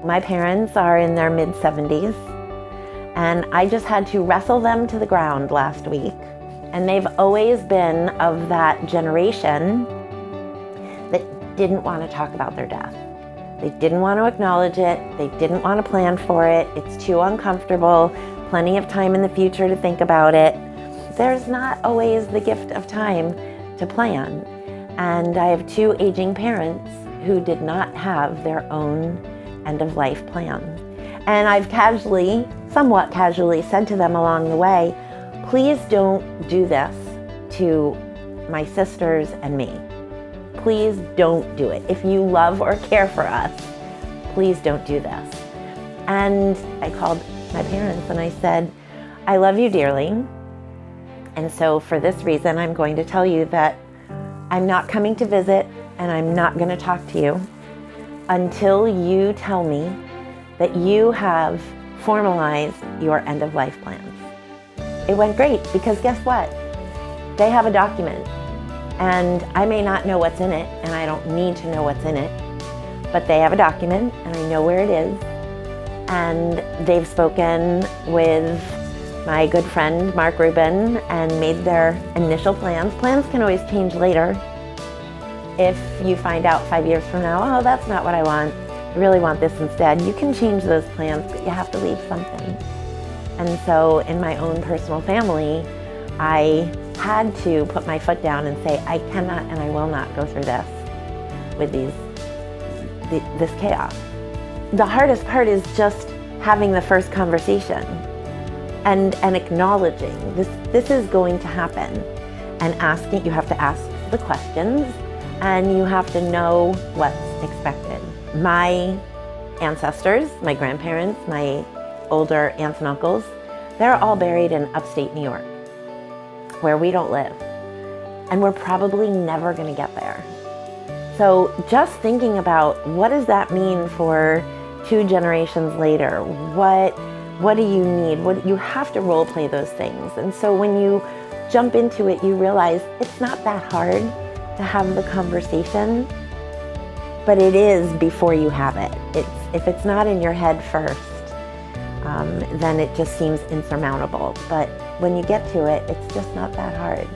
My parents are in their mid-70s, and I just had to wrestle them to the ground last week. And they've always been of that generation that didn't want to talk about their death. They didn't want to acknowledge it. They didn't want to plan for it. It's too uncomfortable. Plenty of time in the future to think about it. There's not always the gift of time to plan. And I have two aging parents who did not have their own end-of-life plans. And I've somewhat casually said to them along the way, please don't do this to my sisters and me. Please don't do it. If you love or care for us, please don't do this. And I called my parents and I said, I love you dearly. And so for this reason, I'm going to tell you that I'm not coming to visit and I'm not going to talk to you until you tell me that you have formalized your end-of-life plans. It went great because guess what? They have a document. And I may not know what's in it, and I don't need to know what's in it, but they have a document, and I know where it is. And they've spoken with my good friend, Mark Rubin, and made their initial plans. Plans can always change later. If you find out 5 years from now, oh, that's not what I want, I really want this instead, you can change those plans, but you have to leave something. And so in my own personal family, I had to put my foot down and say, I cannot and I will not go through this with this chaos. The hardest part is just having the first conversation and acknowledging this is going to happen, and asking. You have to ask the questions and you have to know what's expected. My ancestors, my grandparents, my older aunts and uncles, they're all buried in upstate New York, where we don't live, and we're probably never going to get there. So just thinking about what does that mean for 2 generations later? What do you need? You have to role play those things. And so when you jump into it, you realize it's not that hard to have the conversation, but it is before you have it. If it's not in your head first, then it just seems insurmountable. But when you get to it, it's just not that hard.